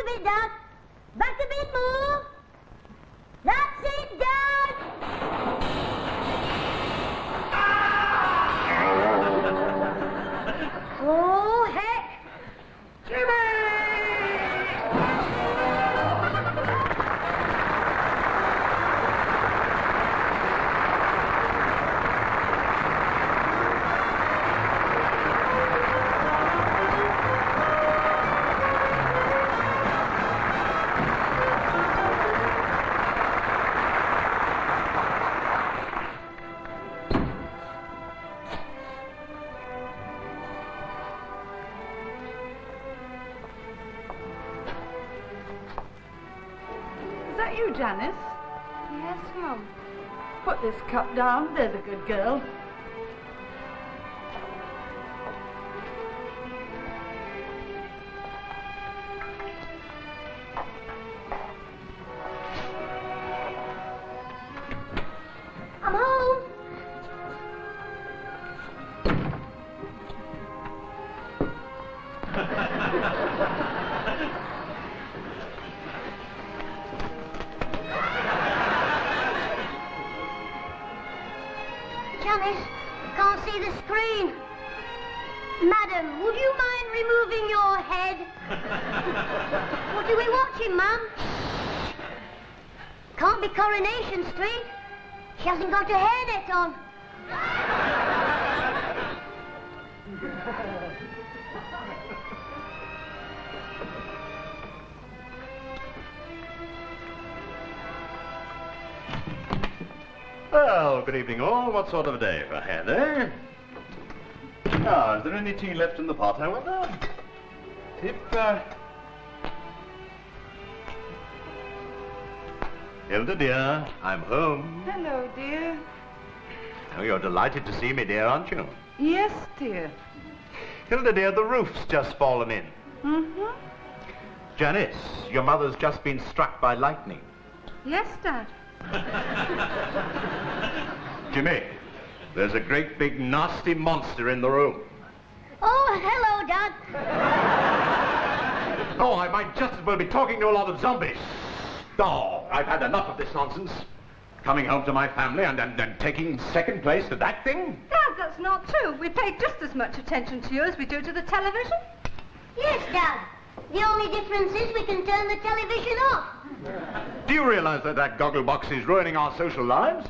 a bit, Dad. Back a bit more. That's it, Dad. Oh, heck. Jimmy! Is that you, Janice? Yes, Mum. Put this cup down. There's a good girl. I'm home. Janice, can't see the screen. Madam, would you mind removing your head? What are we watching, Mum? Can't be Coronation Street. She hasn't got her hairnet on. Well, good evening all. What sort of a day for a hen, eh? Now, is there any tea left in the pot, I wonder? Hilda, dear, I'm home. Hello, dear. Oh, you're delighted to see me, dear, aren't you? Yes, dear. Hilda, dear, the roof's just fallen in. Mm-hmm. Janice, your mother's just been struck by lightning. Yes, Dad. Jimmy, there's a great big nasty monster in the room. Oh, hello, Dad. Oh, I might just as well be talking to a lot of zombies. Oh, I've had enough of this nonsense. Coming home to my family and taking second place to that thing? Dad, that's not true. We pay just as much attention to you as we do to the television. Yes, Dad. The only difference is we can turn the television off. Do you realize that goggle box is ruining our social lives?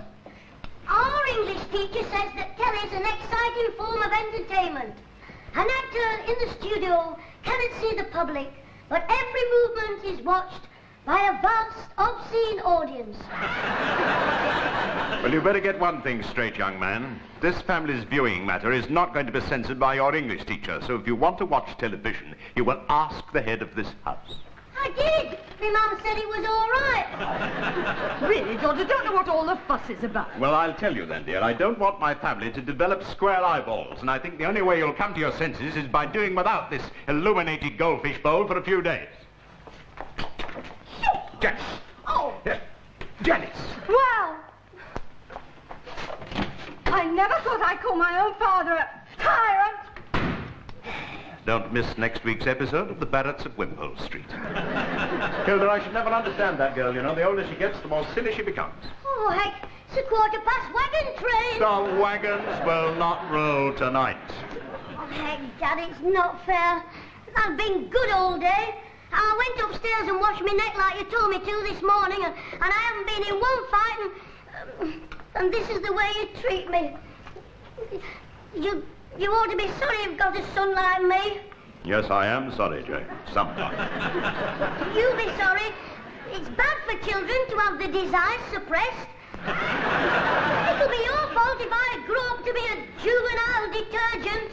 Our English teacher says that telly's an exciting form of entertainment. An actor in the studio cannot see the public, but every movement is watched by a vast, obscene audience. Well, you better get one thing straight, young man. This family's viewing matter is not going to be censored by your English teacher, so if you want to watch television, you will ask the head of this house. I did. My mum said it was all right. Really, George, I don't know what all the fuss is about. Well, I'll tell you then, dear. I don't want my family to develop square eyeballs, and I think the only way you'll come to your senses is by doing without this illuminated goldfish bowl for a few days. Janice. Oh. Yes. Janice. Wow. I never thought I'd call my own father a tyrant. Don't miss next week's episode of The Barretts of Wimpole Street. Hilda, I should never understand that girl, you know. The older she gets, the more silly she becomes. Oh, heck. It's a quarter-past wagon train. The wagons will not roll tonight. Oh, heck, Dad, it's not fair. I've been good all day. I went upstairs and washed my neck like you told me to this morning, and I haven't been in one fight, and this is the way you treat me. You ought to be sorry you've got a son like me. Yes, I am sorry, Jane. Sometimes. You be sorry. It's bad for children to have the desires suppressed. It'll be your fault if I grow up to be a juvenile detergent.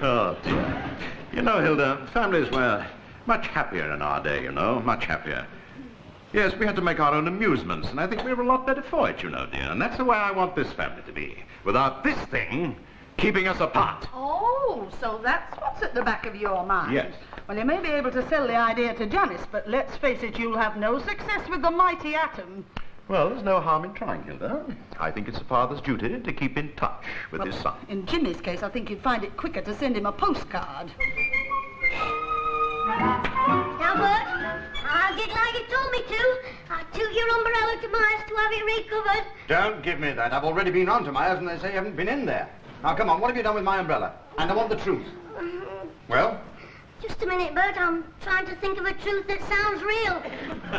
Oh, dear. You know, Hilda, families were much happier in our day, you know, much happier. Yes, we had to make our own amusements, and I think we were a lot better for it, you know, dear. And that's the way I want this family to be, without this thing keeping us apart. Oh, so that's what's at the back of your mind. Yes. Well, you may be able to sell the idea to Janice, but let's face it, you'll have no success with the mighty atom. Well, there's no harm in trying, Hilda. I think it's a father's duty to keep in touch with his son. In Jimmy's case, I think you'd find it quicker to send him a postcard. Now, Bert, I'll get like you told me to. I'll toot your umbrella to Myers to have it recovered. Don't give me that. I've already been on to Myers and they say you haven't been in there. Now, come on, what have you done with my umbrella? And I want the truth. Well? Just a minute, Bert. I'm trying to think of a truth that sounds real.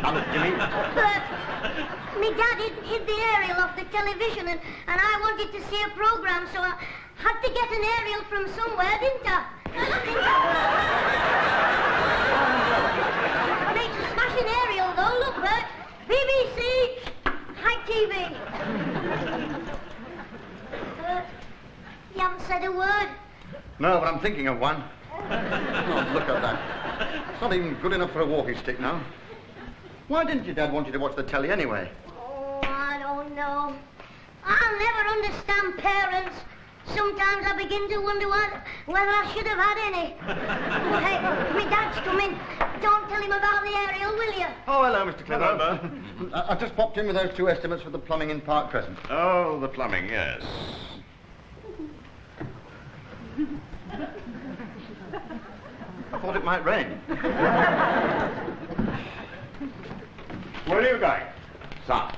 Now, look, Jimmy. Bert, me dad hid the aerial off the television and I wanted to see a program, so I had to get an aerial from somewhere, didn't I? Makes a smashing aerial, though. Look, Bert. BBC, High TV. Bert, you haven't said a word. No, but I'm thinking of one. Oh, look at that. It's not even good enough for a walking stick now. Why didn't your dad want you to watch the telly anyway? Oh, I don't know. I'll never understand parents. Sometimes I begin to wonder whether I should have had any. Oh, hey, my dad's coming. Don't tell him about the aerial, will you? Oh, hello, Mr. Clitheroe. Hello, I've just popped in with those 2 estimates for the plumbing in Park Crescent. Oh, the plumbing, yes. I thought it might rain. Where are you going, son?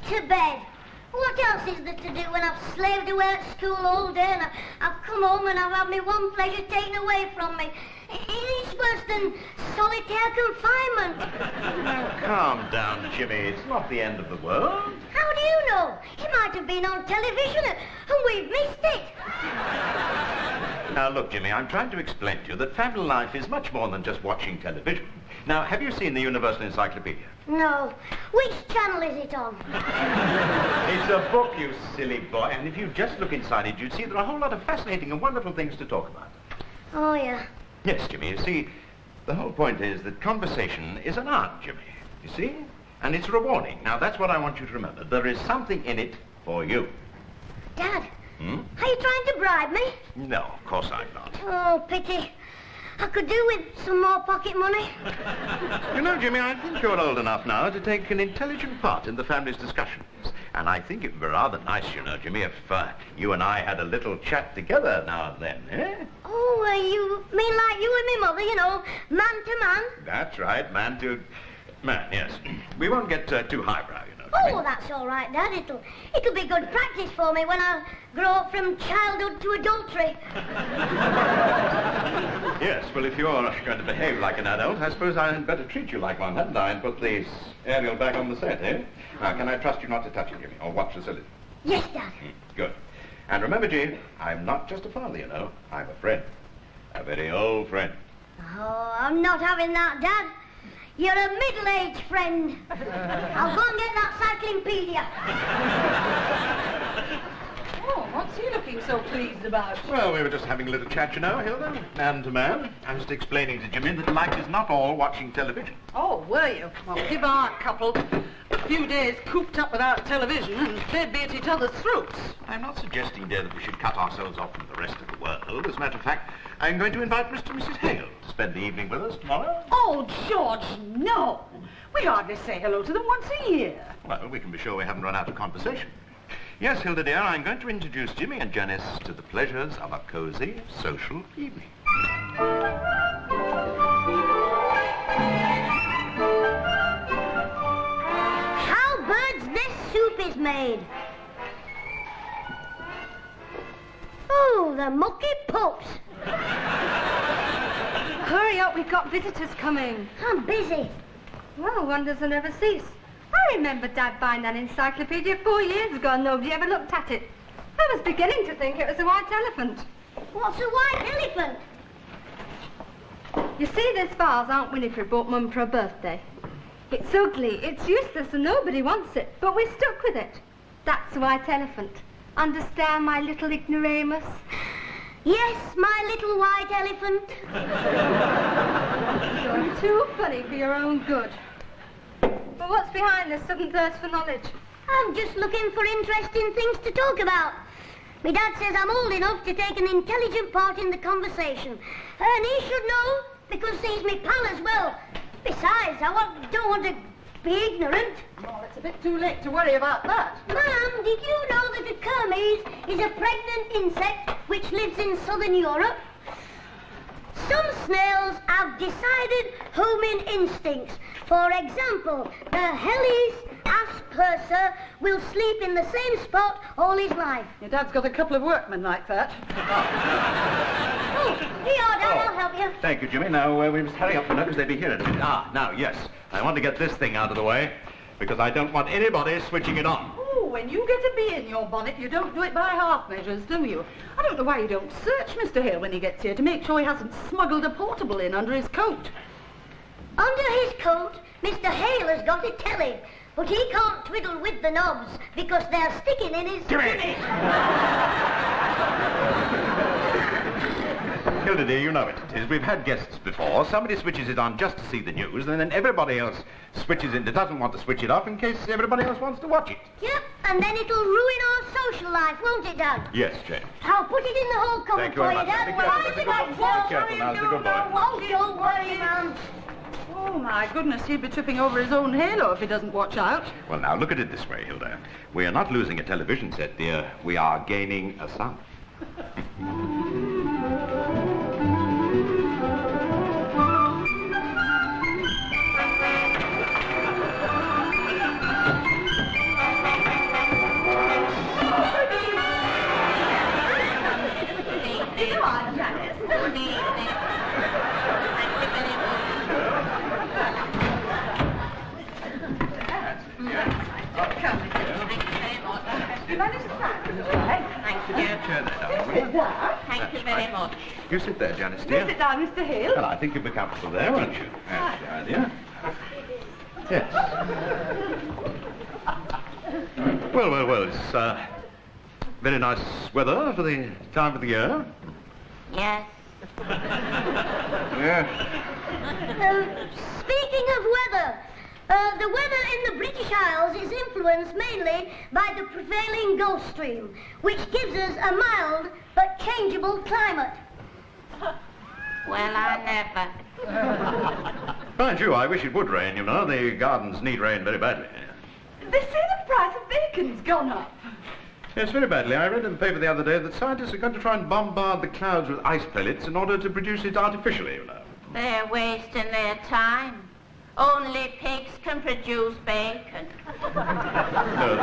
To bed. What else is there to do when I've slaved away at school all day and I've come home and I've had my one pleasure taken away from me? It's worse than solitary confinement. Now, calm down, Jimmy. It's not the end of the world. How do you know? It might have been on television and we've missed it. Now, look, Jimmy, I'm trying to explain to you that family life is much more than just watching television. Now, have you seen the Universal Encyclopedia? No. Which channel is it on? It's a book, you silly boy, and if you just look inside it, you'd see there are a whole lot of fascinating and wonderful things to talk about. Oh, yeah. Yes, Jimmy, you see, the whole point is that conversation is an art, Jimmy, you see? And it's rewarding. Now, that's what I want you to remember. There is something in it for you. Dad, are you trying to bribe me? No, of course I'm not. Oh, pity. I could do with some more pocket money. You know, Jimmy, I think you're old enough now to take an intelligent part in the family's discussions. And I think it would be rather nice, you know, Jimmy, if you and I had a little chat together now and then, eh? Oh, you mean like you and me mother, you know, man to man? That's right, man to man, yes. We won't get too highbrow, you know. Oh, that's all right, Dad. It'll be good practice for me when I grow up from childhood to adultery. Yes, well, if you're going to behave like an adult, I suppose I'd better treat you like one, hadn't I, and put the aerial back on the set, eh? Now, can I trust you not to touch it, Jimmy, or watch the silly? Yes, Dad. Good. And remember, Jim, I'm not just a father, you know. I'm a friend. A very old friend. Oh, I'm not having that, Dad. You're a middle-aged friend. I'll go and get that cyclingpedia. Oh, what's he looking so pleased about? Well, we were just having a little chat, you know, Hilda, man to man. I was just explaining to Jimmy that life is not all watching television. Oh, were you? Well, give our couple a few days cooped up without television and they'd be at each other's throats. I'm not suggesting, dear, that we should cut ourselves off from the rest of the world. As a matter of fact, I'm going to invite Mr. and Mrs. Hale to spend the evening with us tomorrow. Oh, George, no. We hardly say hello to them once a year. Well, we can be sure we haven't run out of conversation. Yes, Hilda, dear, I'm going to introduce Jimmy and Janice to the pleasures of a cosy social evening. How bird's nest soup is made. Oh, the mucky pups. Hurry up, we've got visitors coming. I'm busy. Well, wonders will never cease. I remember Dad buying that encyclopedia 4 years ago and nobody ever looked at it. I was beginning to think it was a white elephant. What's a white elephant? You see, this vase Aunt Winifred bought Mum for her birthday. It's ugly, it's useless, and nobody wants it, but we're stuck with it. That's a white elephant. Understand, my little ignoramus? Yes, my little white elephant. You're too funny for your own good. But what's behind this sudden thirst for knowledge? I'm just looking for interesting things to talk about. My dad says I'm old enough to take an intelligent part in the conversation. And he should know, because he's my pal as well. Besides, don't want to be ignorant. Well, it's a bit too late to worry about that. Ma'am, did you know that a Kermes is a pregnant insect which lives in southern Europe? Some snails have decided homing instincts. For example, the Helly's asperser will sleep in the same spot all his life. Your dad's got a couple of workmen like that. Oh, here you are, Dad. I'll help you. Thank you, Jimmy. Now, we must hurry up because they'll be here in a minute. Now, yes. I want to get this thing out of the way because I don't want anybody switching it on. Oh, when you get a bee in your bonnet, you don't do it by half measures, do you? I don't know why you don't search Mr. Hale when he gets here to make sure he hasn't smuggled a portable in under his coat. Under his coat, Mr. Hale has got a telly, but he can't twiddle with the knobs because they're sticking in his... Jimmy! Hilda, dear, you know what it is. We've had guests before. Somebody switches it on just to see the news, and then everybody else switches it that doesn't want to switch it off in case everybody else wants to watch it. Yep, and then it'll ruin our social life, won't it, Dad? Yes, Jane. I'll put it in the hole cupboard Thank you for very you, much. Dad. Be careful, now, it's a good boy. Oh, don't worry, Mum. Oh, my goodness, he'd be tripping over his own halo if he doesn't watch out. Well, now, look at it this way, Hilda. We are not losing a television set, dear. We are gaining a son. Thank you very much. You sit there, Janice, dear. Sit down, Mr. Hale. Well, I think you'll be comfortable there, won't you? That's the idea. Yes. Well, it's very nice weather for the time of the year. Yes. Yes. Speaking of weather, the weather in the British Isles is influenced mainly by the prevailing Gulf Stream, which gives us a mild but changeable climate. Well, I never. Mind you, I wish it would rain, you know. The gardens need rain very badly. They say the price of bacon's gone up. Yes, very badly. I read in the paper the other day that scientists are going to try and bombard the clouds with ice pellets in order to produce it artificially, you know. They're wasting their time. Only pigs can produce bacon. No,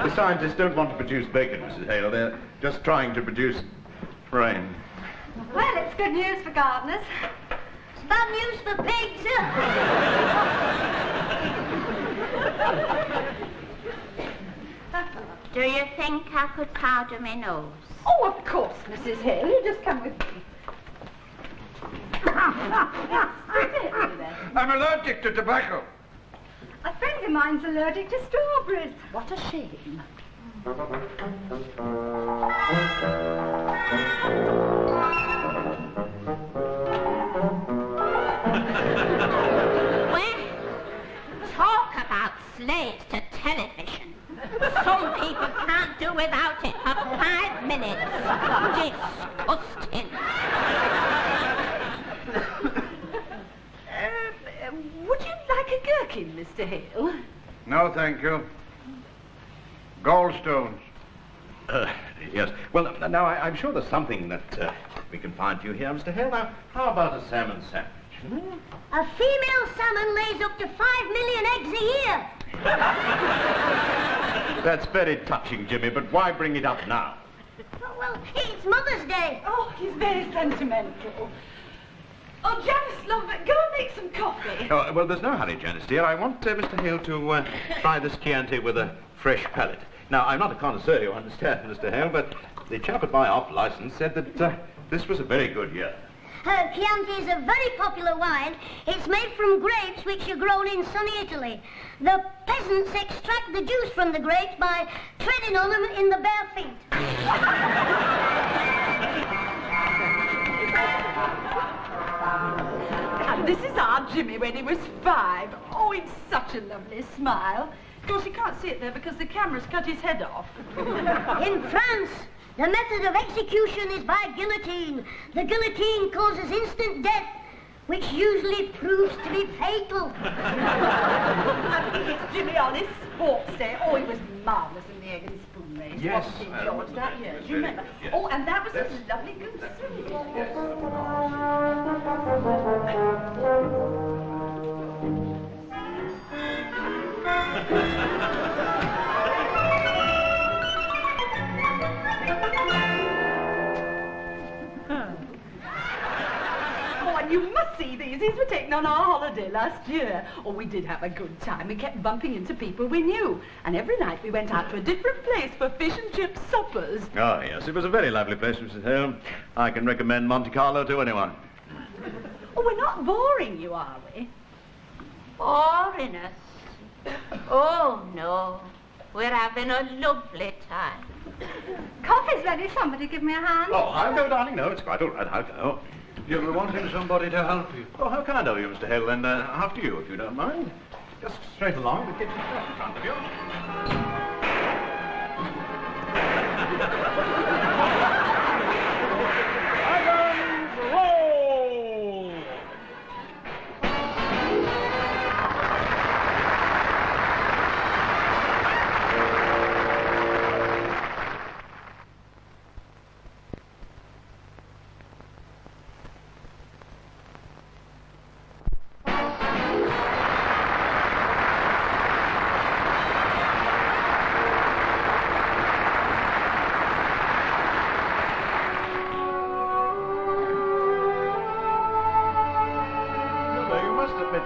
the scientists don't want to produce bacon, Mrs. Hale. They're just trying to produce rain. Well, it's good news for gardeners. It's bad news for pigs. Do you think I could powder my nose? Oh, of course, Mrs. Hale. You just come with me. I'm allergic to tobacco. A friend of mine's allergic to strawberries. What a shame. Well, talk about slaves to television. Some people can't do without it for 5 minutes. Disgusting. Would you like a gherkin, Mr. Hale? No, thank you. Gallstones. Yes. Well, now, I'm sure there's something that we can find for you here, Mr. Hale. Now, how about a salmon sandwich? A female salmon lays up to 5 million eggs a year. That's very touching, Jimmy, but why bring it up now? Well, it's Mother's Day. Oh, he's very sentimental. Oh, Janice, love, go and make some coffee. Oh, well, there's no hurry, Janice, dear. I want Mr. Hale to try this Chianti with a fresh palate. Now, I'm not a connoisseur, you understand, Mr. Hale, but the chap at my off-license said that this was a very good year. Chianti is a very popular wine. It's made from grapes which are grown in sunny Italy. The peasants extract the juice from the grapes by treading on them in the bare feet. And this is our Jimmy when he was 5. Oh, it's such a lovely smile. Of course, you can't see it there because the camera's cut his head off. In France, the method of execution is by guillotine. The guillotine causes instant death, which usually proves to be fatal. I think it's Jimmy on his sports day. Oh, he was marvellous in the egg and spoon race. Yes, Wasn't he, George, that year? Do you remember? Yes. Oh, and that was a lovely goose. Oh, and you must see these. These were taken on our holiday last year. Oh, we did have a good time. We kept bumping into people we knew. And every night we went out to a different place for fish and chip suppers. Oh, yes, it was a very lovely place, Mrs. Hill. I can recommend Monte Carlo to anyone. Oh, we're not boring you, are we? Boring us? Oh, no. We're having a lovely time. Coffee's ready. Somebody give me a hand. Oh, I'll go, darling. No, it's quite all right. I'll go. You were wanting somebody to help you. Oh, how kind of you, Mr. Hill. And after you, if you don't mind. Just straight along. The kitchen's right in front of you.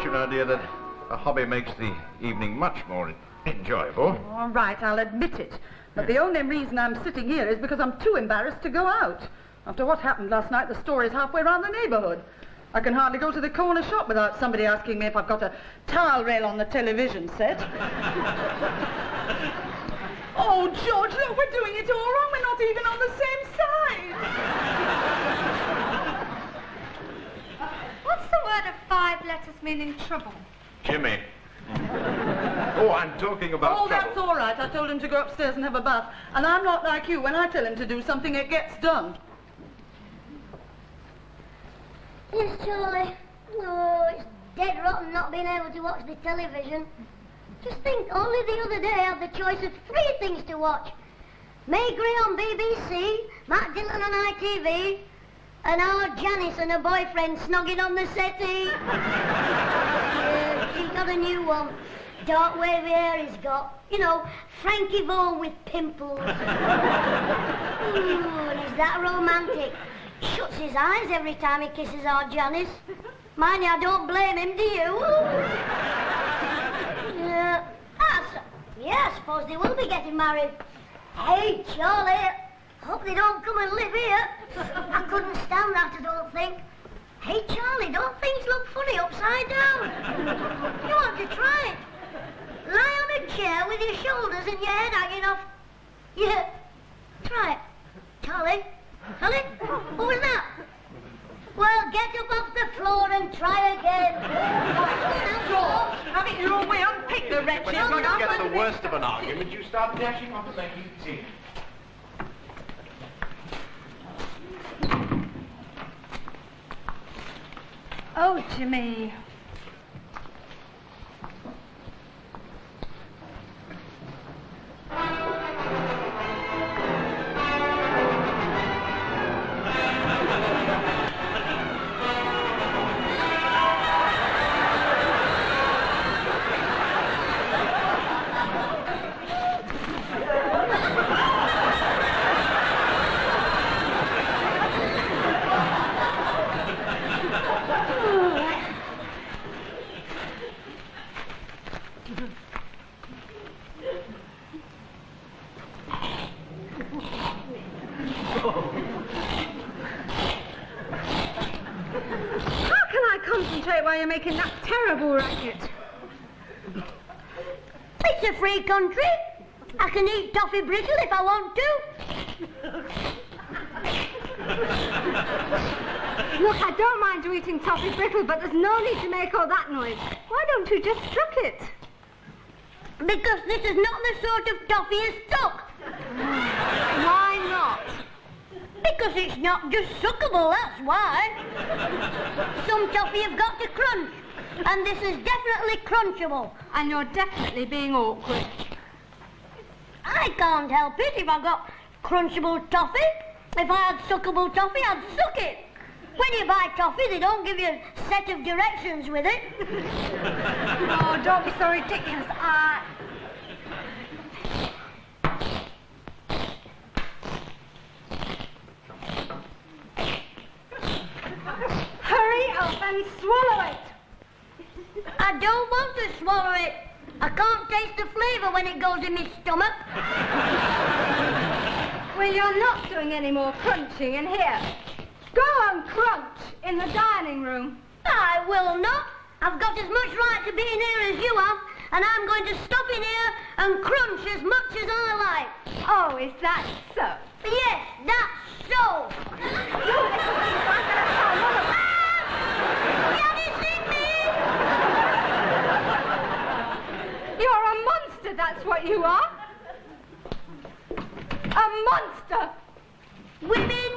You know, dear, that a hobby makes the evening much more enjoyable. All right, I'll admit it. But the only reason I'm sitting here is because I'm too embarrassed to go out. After what happened last night, the store is halfway around the neighbourhood. I can hardly go to the corner shop without somebody asking me if I've got a towel rail on the television set. Oh, George, look, we're doing it all wrong. We're not even on the same side. What's the word of 5 letters meaning trouble? Jimmy. Oh, I'm talking about Oh, trouble. that's all right. I told him to go upstairs and have a bath. And I'm not like you. When I tell him to do something, it gets done. Yes, Charlie. Oh, it's dead rotten not being able to watch the television. Just think, only the other day I had the choice of 3 things to watch. May Gray on BBC, Matt Dillon on ITV, and our Janice and her boyfriend snogging on the settee. Yeah, she's got a new one. Dark wavy hair he's got. You know, Frankie Vaughan with pimples. Ooh, and he's that romantic. Shuts his eyes every time he kisses our Janice. Mind you, I don't blame him, do you? Yeah, I suppose they will be getting married. Hey, Charlie, hope they don't come and live here. I couldn't stand that, I don't think. Hey, Charlie, don't things look funny upside down? You want to try it? Lie on a chair with your shoulders and your head hanging off. Yeah, try it. Charlie? Charlie? What was that? Well, get up off the floor and try again. George, have it your own way. Unpick the wretched When one. you get the worst of an argument, you start dashing off making tea. Oh, Jimmy. While you're making that terrible racket. It's a free country. I can eat toffee brittle if I want to. Look, I don't mind you eating toffee brittle, but there's no need to make all that noise. Why don't you just suck it? Because this is not the sort of toffee you suck. Why not? Because it's not just suckable, that's why. Some toffee have got to crunch, and this is definitely crunchable. And you're definitely being awkward. I can't help it if I got crunchable toffee. If I had suckable toffee, I'd suck it. When you buy toffee, they don't give you a set of directions with it. Oh, don't be so ridiculous. Hurry up and swallow it. I don't want to swallow it. I can't taste the flavour when it goes in my stomach. Well, you're not doing any more crunching in here. Go and crunch in the dining room. I will not. I've got as much right to be in here as you have, and I'm going to stop in here and crunch as much as I like. Oh, is that so? Yes, that's so. Daddy's in me! You're a monster, that's what you are. A monster. Women.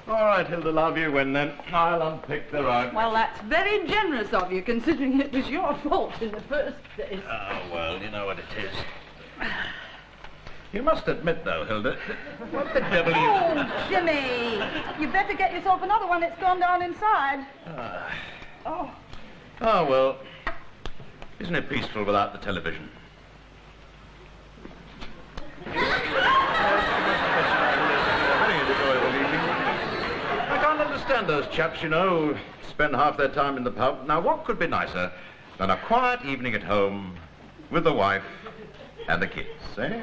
All right, Hilda, love, you win then. I'll unpick the rug. Well, that's very generous of you, considering it was your fault in the first place. Oh, well, you know what it is. You must admit, though, Hilda, what the devil you... Oh, Jimmy! You better get yourself another one. It's gone down inside. Oh. Oh, well, isn't it peaceful without the television? I can't understand those chaps, you know, who spend half their time in the pub. Now, what could be nicer than a quiet evening at home with the wife and the kids, eh?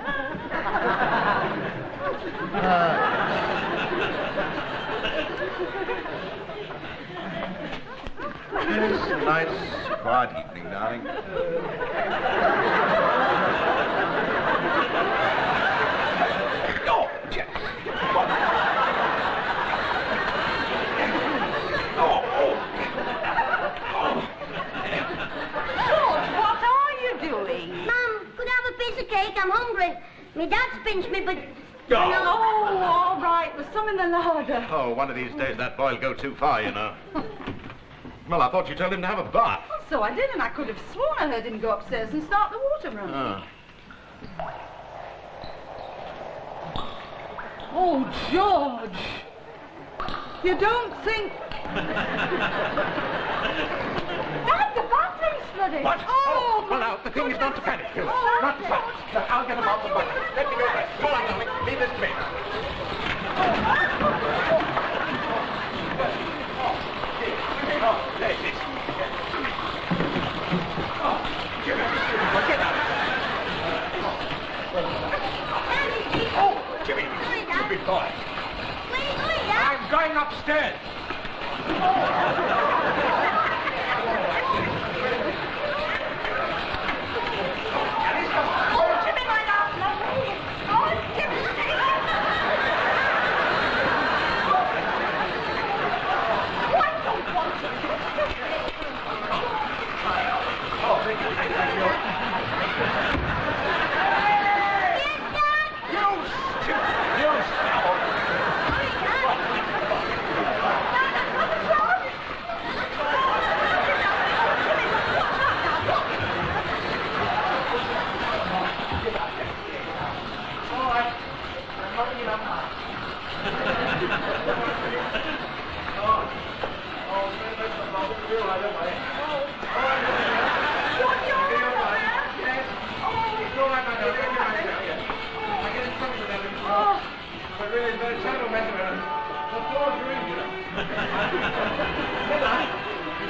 Yes, a nice, quiet evening, darling. Oh, Jack. What are you doing? Mum, could I have a piece of cake? I'm hungry. My dad's pinched me, but... Oh, all right. There's some in the larder. Oh, one of these days that boy'll go too far, you know. Well, I thought you told him to have a bath. Well, so I did, and I could have sworn I heard him go upstairs and start the water run. Oh. Oh, George. You don't think... Dad, the bathroom's flooded. What? Oh, well, now, the thing is not to panic, Hilda. Not to panic. Now, I'll get him out the bucket. Let me go first. Go on, darling. Leave this to me. Oh, there it is. Oh, Jimmy. Well, get out. Oh, Jimmy, you big boy. Where are you going, Dad? I'm going upstairs.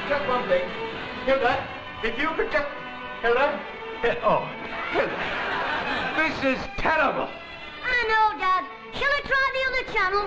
Just one thing. Hilda, if you could just... Hilda? Oh, Hilda. This is terrible. I know, Dad. Shall I try the other channel?